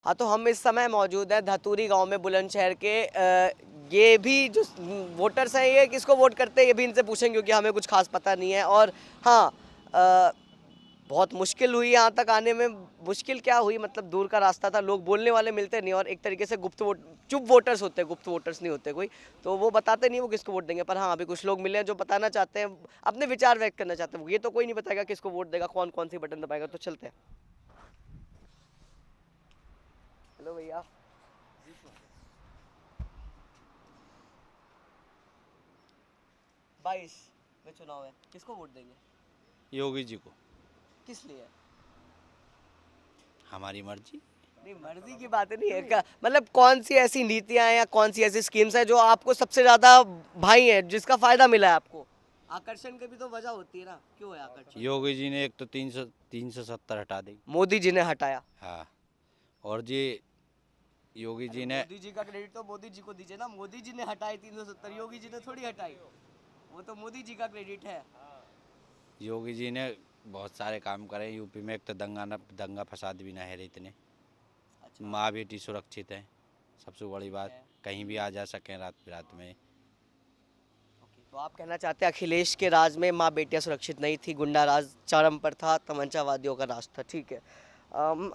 हाँ, तो हम इस समय मौजूद हैं धतूरी गांव में बुलंदशहर के। ये भी जो वोटर्स हैं ये किसको वोट करते हैं ये भी इनसे पूछेंगे क्योंकि हमें कुछ खास पता नहीं है। और हाँ, बहुत मुश्किल हुई यहाँ तक आने में। मुश्किल क्या हुई, मतलब दूर का रास्ता था, लोग बोलने वाले मिलते नहीं और एक तरीके से चुप वोटर्स होते हैं, गुप्त वोटर्स नहीं होते कोई, तो वो बताते नहीं वो किसको वोट देंगे। पर हाँ, अभी कुछ लोग मिले हैं जो बताना चाहते हैं, अपने विचार व्यक्त करना चाहते हैं। ये तो कोई नहीं बताएगा किसको वोट देगा, कौन कौन सी बटन दबाएगा। तो चलते हैं। हेलो भैया। 22 में चुनाव है, किसको वोट देंगे? योगी जी को। किस लिए? हमारी मर्जी। नहीं, मर्जी की बात नहीं है क्या, मतलब कौन सी ऐसी नीतियां हैं या कौन सी ऐसी स्कीम्स है जो आपको सबसे ज्यादा भाई है, जिसका फायदा मिला है आपको? आकर्षण की भी तो वजह होती है ना, क्यों है आकर्षण? योगी जी ने एक तो 370 हटा दी। मोदी जी ने हटाया। हाँ, और जी योगी जी ने मोदी जी का क्रेडिट तो मोदी जी को दीजिए ना, मोदी जी ने हटाई 370, योगी जी ने थोड़ी हटाई, वो तो मोदी जी का क्रेडिट है। योगी जी ने बहुत सारे काम करे यूपी में। एक तो दंगा फसाद भी ना है इतने। अच्छा। माँ बेटी सुरक्षित है, सबसे बड़ी बात। कहीं भी आ जा सकें रात बिरात में। तो आप कहना चाहते हैं अखिलेश के राज में माँ बेटियां सुरक्षित नहीं थी, गुंडा राज चरम पर था, तमंचावादियों का राज था। ठीक है,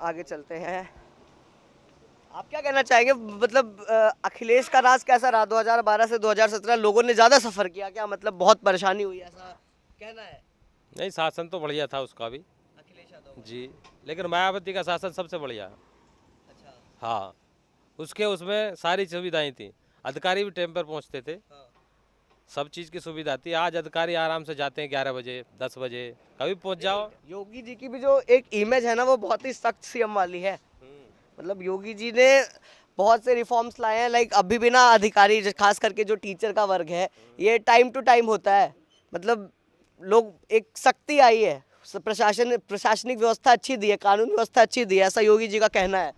आगे चलते हैं। आप क्या कहना चाहेंगे, मतलब अखिलेश का राज कैसा रहा? 2012 से 2017 लोगों ने ज्यादा सफर किया क्या, मतलब बहुत परेशानी हुई, ऐसा कहना है? नहीं, शासन तो बढ़िया था उसका भी अखिलेश यादव जी, लेकिन मायावती का शासन सबसे बढ़िया। अच्छा। हाँ, उसमें सारी सुविधाएं थी, अधिकारी भी टाइम पर पहुंचते थे, हाँ। सब चीज़ की सुविधा थी। आज अधिकारी आराम से जाते हैं 11 बजे 10 बजे, कभी पहुंच जाओ। योगी जी की भी जो एक इमेज है ना वो बहुत ही सख्त सीएम वाली है। मतलब योगी जी ने बहुत से रिफॉर्म्स लाए हैं, लाइक अभी भी ना अधिकारी खास करके जो टीचर का वर्ग है ये टाइम टू टाइम होता है। मतलब लोग, एक सख्ती आई है, प्रशासनिक व्यवस्था अच्छी दी है, कानून व्यवस्था अच्छी दी है, ऐसा योगी जी का कहना है।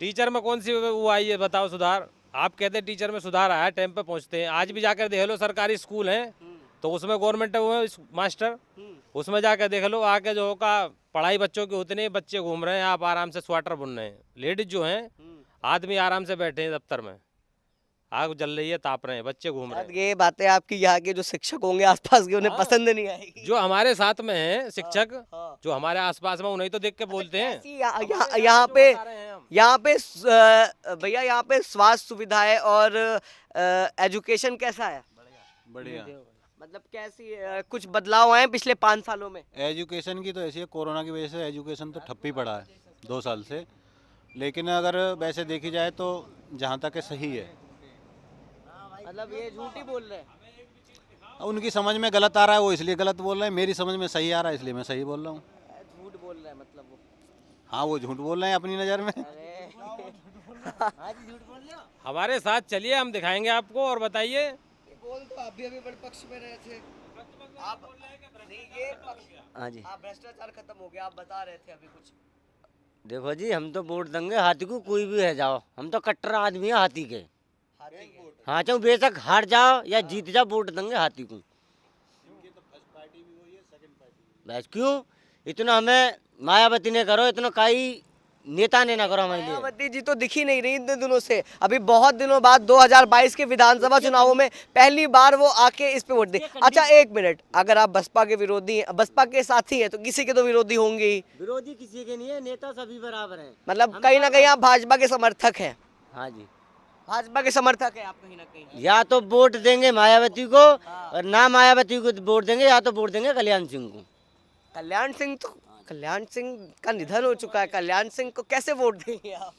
टीचर में कौन सी वो आई है बताओ सुधार? आप कहते हैं टीचर में सुधार आया, टाइम पे पहुंचते हैं। आज भी जाकर देख लो, सरकारी स्कूल हैं तो उसमें गवर्नमेंट वो मास्टर, उसमें जाकर देख लो, आके जो का पढ़ाई बच्चों की उतनी, बच्चे घूम रहे हैं, आप आराम से स्वेटर बुन रहे हैं। लेडीज जो हैं, आदमी आराम से बैठे हैं दफ्तर में, आग जल रही है, ताप रहे हैं, बच्चे घूम रहे हैं। ये बातें आपकी यहाँ के जो शिक्षक होंगे आसपास के, उन्हें पसंद नहीं आएगी। जो हमारे साथ में हैं शिक्षक, हाँ। जो हमारे आसपास में, उन्हें तो देख के बोलते हैं। यहाँ पे भैया, यहाँ पे स्वास्थ्य सुविधाएं और एजुकेशन कैसा है? बढ़िया। मतलब कैसी कुछ बदलाव आए हैं पिछले 5 सालों में? एजुकेशन की तो ऐसी है, कोरोना की वजह से एजुकेशन तो ठप ही पड़ा है 2 साल से। लेकिन अगर वैसे देखी जाए तो जहाँ तक है सही है। मतलब ये झूठ ही बोल रहे हैं? उनकी समझ में गलत आ रहा है वो इसलिए गलत बोल रहे हैं, मेरी समझ में सही आ रहा है इसलिए मैं सही बोल रहा हूँ। झूठ बोल रहे हैं मतलब वो? हाँ, वो झूठ बोल रहे हैं अपनी नज़र में। अरे आज झूठ बोल रहे हो? हमारे साथ चलिए, हम दिखाएंगे आपको, और बताइए। बोल तो आप भी अभी बड़े पक्ष में रहे थे। आप नहीं, ये पक्ष। हाँ जी, आप भ्रष्टाचार खत्म हो गया, आप बता रहे थे अभी कुछ। देखो जी, हम तो वोट देंगे हाथी को, कोई भी है जाओ, हम तो कट्टर आदमी है हाथी के। हाथी के। हाँ, चाहे बेशक हार जाओ या जीत जाओ, वोट देंगे हाथी को। बस क्यों इतना हमें मायावती ने करो, इतना कई नेता ने ना करो हमारे लिए। मायावती जी तो दिखी नहीं रही इतने दिनों से। अभी बहुत दिनों बाद 2022 के विधानसभा चुनावों में पहली बार वो आके इस पे वोट दे। अच्छा, एक मिनट, अगर आप बसपा के विरोधी हैं, बसपा के साथी हैं, तो किसी के तो विरोधी होंगे ही। विरोधी किसी के नहीं है, नेता सभी बराबर हैं। मतलब कहीं ना कहीं आप भाजपा के समर्थक हैं? हाँ जी, भाजपा के समर्थक है आप कहीं ना कहीं। या तो वोट देंगे मायावती को, और ना मायावती को वोट देंगे, या तो वोट देंगे कल्याण सिंह को। कल्याण सिंह का निधन हो चुका है, कल्याण सिंह को कैसे वोट देंगे आप?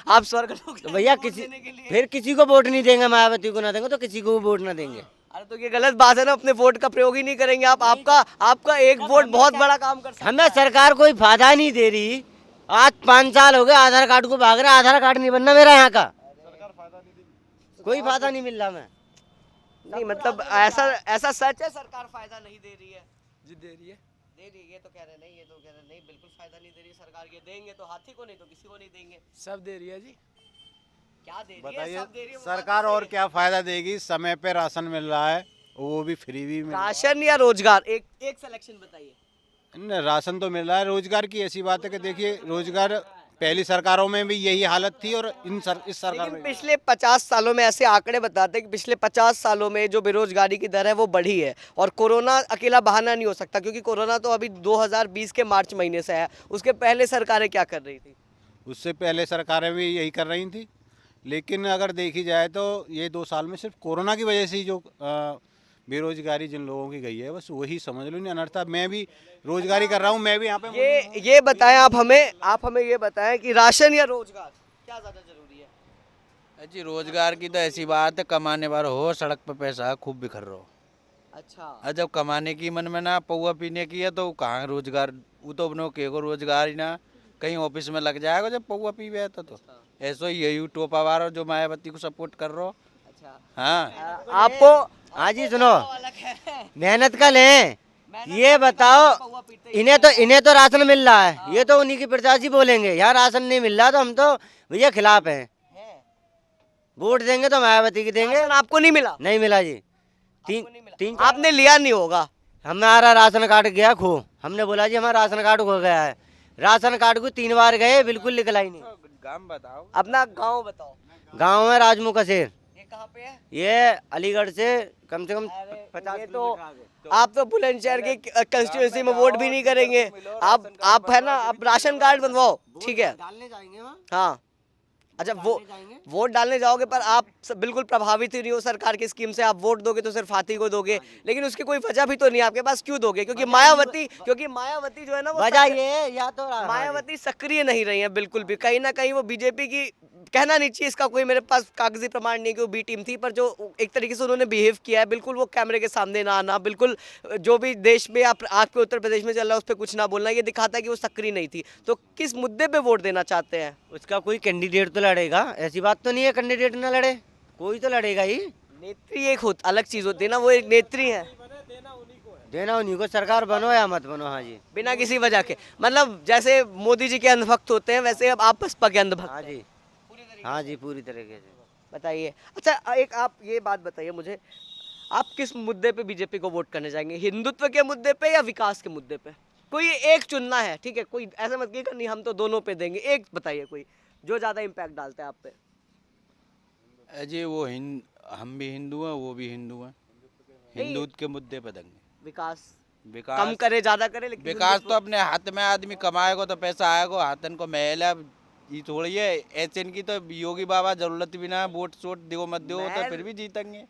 आप स्वर्ग लोग तो भैया फिर किसी को वोट नहीं देंगे, मायावती को ना देंगे तो किसी को वोट ना देंगे। अरे तो ये गलत बात है ना, अपने वोट का प्रयोग ही नहीं करेंगे आप। आपका एक वोट बहुत बड़ा काम कर सकता है। हमें सरकार कोई फायदा नहीं दे रही। आज 5 साल हो गए आधार कार्ड को भाग रहे, आधार कार्ड नहीं बनना मेरा यहाँ का, कोई फायदा नहीं मिल रहा। मैं नहीं, मतलब ऐसा सच है, सरकार फायदा नहीं दे रही है? जी दे रही है। दे रही है, ये तो कह रहे नहीं, ये तो कह रहे नहीं, बिल्कुल फायदा नहीं दे रही सरकार। ये देंगे तो हाथी को, नहीं तो किसी को नहीं देंगे। सब दे रही है जी। क्या दे रही है? बताइए, सब दे रही है, वो सरकार बात और सही क्या फ़ायदा देगी? समय पे राशन मिल रहा है, वो भी फ्री भी है। मिल रहा है। राशन या रोजगार, एक सिलेक्शन बताइए। राशन तो मिल रहा है। रोजगार की ऐसी बात है कि देखिए, रोजगार पहली सरकारों में भी यही हालत थी और इस सरकार लेकिन में पिछले 50 सालों में ऐसे आंकड़े बताते हैं कि पिछले 50 सालों में जो बेरोजगारी की दर है वो बढ़ी है, और कोरोना अकेला बहाना नहीं हो सकता, क्योंकि कोरोना तो अभी 2020 के मार्च महीने से है। उसके पहले सरकारें क्या कर रही थी? उससे पहले सरकारें भी यही कर रही थी, लेकिन अगर देखी जाए तो ये 2 साल में सिर्फ कोरोना की वजह से ही जो बेरोजगारी जिन लोगों की गई है, बस वही समझ लो। नहीं अनर्था मैं भी रोजगारी कर रहा हूँ, मैं भी यहाँ पे ये बताएं आप हमें ये बताएं कि राशन या रोजगार क्या ज्यादा जरूरी है? जी रोजगार की तो ऐसी बात है, कमाने वाला हो, सड़क पे पैसा खूब बिखर रहा हो। अच्छा, और जब कमाने की मन में ना, पौवा पीने की है, तो कहाँ रोजगार, वो तो अपनों के को रोजगार ही ना, कहीं ऑफिस में लग जाएगा जब पौवा पी गया तो ऐसा ही यही टोपा वाला जो मायावती को सपोर्ट कर रहा हो। अच्छा। हाँ आपको हाँ जी सुनो, मेहनत का लें, ये बताओ इन्हें तो राशन मिल रहा है, ये तो उन्हीं की प्रत्याशी बोलेंगे यहाँ राशन नहीं मिल रहा, तो हम तो भैया खिलाफ हैं। वोट देंगे तो मायावती की देंगे। राशन आपको नहीं मिला? नहीं मिला जी। तीन आपने लिया नहीं होगा। हमारा राशन कार्ड गया खो, हमने बोला जी हमारा राशन कार्ड खो गया है। राशन कार्ड को 3 बार गए, बिल्कुल निकला ही नहीं। गाँव बताओ, अपना गांव बताओ। गांव में राजमुख का शेर, ये कहाँ पे है? ये अलीगढ़ से कम 50 ये तो आप तो बुलंदशहर के कंस्टिट्यूएंसी में वोट भी नहीं करेंगे। आप है ना, आप राशन कार्ड बनवाओ, ठीक है? डालने जाएंगे वहाँ। हाँ, अच्छा, वो वोट डालने जाओगे, पर आप बिल्कुल प्रभावित ही नहीं हो सरकार की स्कीम से। आप वोट दोगे तो सिर्फ हाथी को दोगे, लेकिन उसकी कोई वजह भी तो नहीं है आपके पास, क्यों दोगे? क्योंकि मायावती जो है ना, वो वजह ये है या तो मायावती सक्रिय नहीं रही है बिल्कुल भी। कहीं ना कहीं वो बीजेपी की, कहना नहीं चाहिए, इसका कोई मेरे पास कागजी प्रमाण नहीं है कि वो बी टीम थी, पर जो एक तरीके से उन्होंने बिहेव किया है, बिल्कुल वो कैमरे के सामने ना आना, बिल्कुल जो भी देश में आपके उत्तर प्रदेश में चल रहा है उस पर कुछ ना बोलना, ये दिखाता है कि वो सक्रिय नहीं थी। तो किस मुद्दे पे वोट देना चाहते हैं? उसका कोई कैंडिडेट तो लड़ेगा, ऐसी बात तो नहीं है कैंडिडेट ना लड़े, कोई तो लड़ेगा ही। नेत्री एक अलग चीज होती है ना, वो एक नेत्री है। देना उन्हीं को, सरकार बनो या मत बनो। हाँ जी, बिना किसी वजह के, मतलब जैसे मोदी जी के अंधभक्त होते हैं, वैसे अब आप बसपा के अंधभक्त हाँ हैं। जी, हाँ जी, पूरी तरीके से। बताइए। अच्छा, एक आप ये बात बताइए मुझे, आप किस मुद्दे पे बीजेपी को वोट करने जाएंगे? हिंदुत्व के मुद्दे पे या विकास के मुद्दे पे? कोई एक चुनना है, ठीक है? कोई ऐसा मत कीजिएगा नहीं हम तो दोनों पे देंगे, एक बताइए कोई जो ज्यादा इम्पैक्ट डालता है आप पे। जी वो हम भी हिंदू हैं, वो भी हिंदू हैं, हिंदुत्व के मुद्दे पर देंगे। विकास विकास कम करे ज्यादा करे, लेकिन विकास तो अपने हाथ में, आदमी कमाएगा तो पैसा आएगा, हाथन को महल है, ये थोड़ी है। ऐसे इनकी तो योगी बाबा जरूरत भी ना है, वोट सोट दो मत दो तो फिर भी जीतेंगे।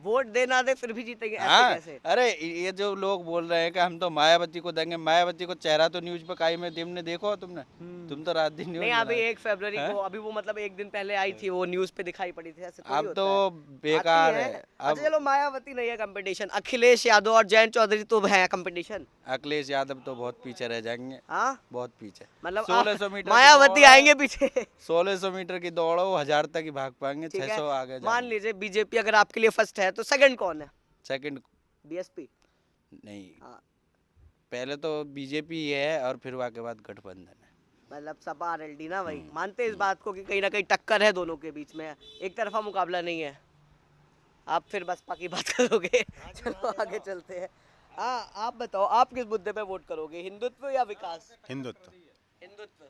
वोट दे ना दे फिर भी जीतेंगे, ऐसे हाँ, कैसे? अरे ये जो लोग बोल रहे हैं कि हम तो मायावती को देंगे, मायावती को चेहरा तो न्यूज पे काई में तुमने देखो, तुम तो रात दिन न्यूज नहीं, अभी 1 फरवरी को, अभी वो मतलब एक दिन पहले आई थी, वो न्यूज पे दिखाई पड़ी थी। ऐसे थोड़ी अब होता तो है। बेकार आती है। अच्छा अब चलो, मायावती नहीं है कंपटीशन, अखिलेश यादव और जयंत चौधरी तो है कंपटीशन। अखिलेश यादव तो बहुत पीछे रह जाएंगे, हाँ, बहुत पीछे। मतलब 1600 मीटर मायावती आएंगे पीछे। 1600 मीटर की दौड़ हो, 1000 तक ही भाग पाएंगे, ठीक है, 600 आगे मान लीजिए बीजेपी अगर आपके लिए फर्स्ट है, तो सेकंड कौन है? Second BSP? नहीं, हाँ। पहले तो बीजेपी है और फिर वहाँ के बाद गठबंधन है। मतलब सपा आरएलडी ना भाई, मानते हैं इस बात को कि कहीं ना कहीं टक्कर है दोनों के बीच में, एक तरफा मुकाबला नहीं है। आप फिर बसपा की बात करोगे? चलो आगे चलते हैं। हाँ, आप बताओ, आप किस मुद्दे पे वोट करोगे, हिंदुत्व या विकास? हिंदुत्व। हिंदुत्व।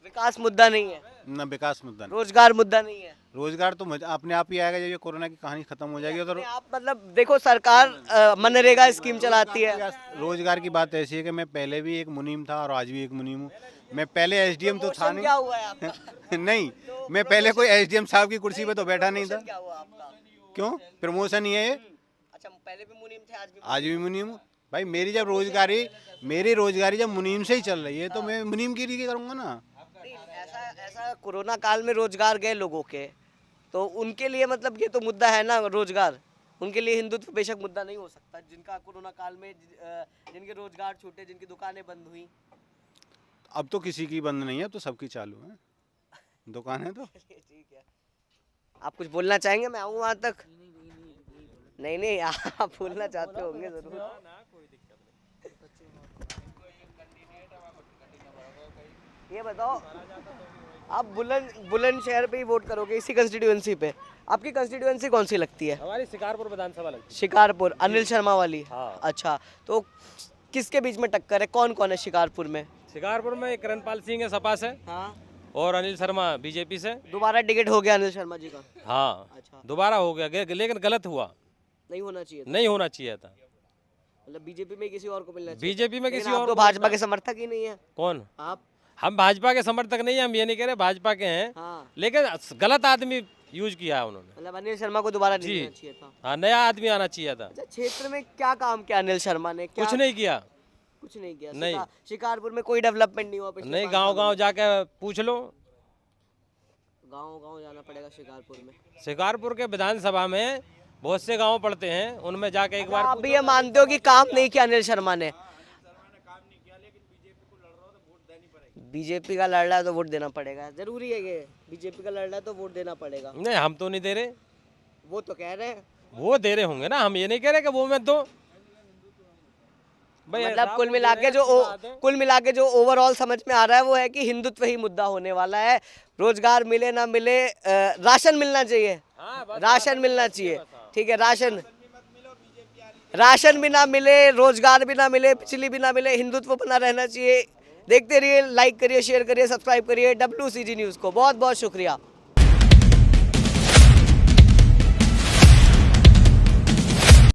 विकास मुद्दा नहीं है, ना विकास मुद्दा नहीं। रोजगार मुद्दा नहीं है। रोजगार तो अपने आप ही आएगा जब ये कोरोना की कहानी खत्म हो जाएगी। तो आप मतलब देखो, सरकार मनरेगा स्कीम चलाती है। रोजगार की बात ऐसी है कि मैं पहले भी एक मुनीम था और आज भी एक मुनीम हूँ। मैं पहले एसडीएम तो था क्या हुआ है आपका? नहीं नहीं, मैं पहले कोई एसडीएम साहब की कुर्सी पे तो बैठा नहीं था। क्या हुआ आपका? क्यों? प्रमोशन ही है ये। अच्छा, पहले भी मुनीम थे, आज भी मुनीम हूँ भाई। मेरी रोजगारी जब मुनीम से ही चल रही है तो मैं मुनीम की रीति करूँगा ना। ऐसा कोरोना काल में रोजगार गए लोगों के, तो उनके लिए मतलब ये तो मुद्दा है ना रोजगार, उनके लिए हिंदुत्व बेशक मुद्दा नहीं हो सकता, जिनका कोरोना काल में जिनके रोजगार छूटे, जिनकी दुकानें बंद हुई। अब तो किसी की बंद नहीं है, अब तो सबकी चालू है दुकान है। तो ठीक है, आप कुछ बोलना चाहेंगे? मैं आऊँ वहाँ तक? नहीं, आप बोलना चाहते होंगे जरूर। ये बताओ, आप बुलंदशहर पे ही वोट करोगे, इसी कंस्टिट्यूएंसी पे? आपकी कंस्टिट्यूएंसी कौन सी लगती है? हमारी शिकारपुर विधानसभा लगती है। शिकारपुर, अनिल शर्मा वाली? हाँ। अच्छा, तो किसके बीच में टक्कर है, कौन कौन है शिकारपुर में? शिकारपुर में किरणपाल सिंह है सपा से, हाँ, और अनिल शर्मा बीजेपी से। दोबारा टिकट हो गया अनिल शर्मा जी का? हाँ अच्छा, दोबारा हो गया, लेकिन गलत हुआ, नहीं होना चाहिए था। नहीं होना चाहिए था। मतलब बीजेपी में किसी और को मिलना चाहिए। बीजेपी में लेकिन किसी आप और तो को भाजपा के समर्थक ही नहीं है। कौन? आप? हम भाजपा के समर्थक नहीं है, हम ये नहीं कह रहे भाजपा के हैं, हाँ, लेकिन गलत आदमी यूज किया है उन्होंने। मतलब अनिल शर्मा को दोबारा नहीं जी। देना चाहिए था। हाँ, नया आदमी आना चाहिए था। अच्छा, क्षेत्र में क्या काम किया अनिल शर्मा ने? क्या कुछ नहीं किया, कुछ नहीं किया? नहीं। शिकारपुर में कोई डेवलपमेंट नहीं हुआ पिछले नहीं। 5 गांव सालों गांव में? जाके पूछ लो। गांव गांव जाना पड़ेगा शिकारपुर में। शिकारपुर के विधानसभा में बहुत से गांव पड़ते हैं, उनमें जाके एक बार आप भी ये मानते हो कि काम नहीं किया अनिल शर्मा ने? बीजेपी का लड़ रहा है तो वोट देना पड़ेगा, जरूरी है ये। बीजेपी का लड़ रहा है तो वोट देना पड़ेगा, नहीं, हम तो नहीं दे रहे, वो तो कह रहे हैं। वो दे रहे होंगे ना, हम ये नहीं कह रहे कि वो मैं तो भाई मतलब साहब कुल वो मिला दे के रहे हैं, अच्छी बात है। कुल मिला के जो ओवरऑल समझ में आ रहा है वो है कि हिंदुत्व ही मुद्दा होने वाला है। रोजगार मिले ना मिले, राशन मिलना चाहिए, हाँ, बस राशन मिलना चाहिए, ठीक है। राशन भी ना मिले, रोजगार भी ना मिले, बिजली भी ना मिले, हिंदुत्व बना रहना चाहिए। देखते रहिए, लाइक करिए, शेयर करिए, सब्सक्राइब करिए WCG न्यूज़ को। बहुत बहुत शुक्रिया।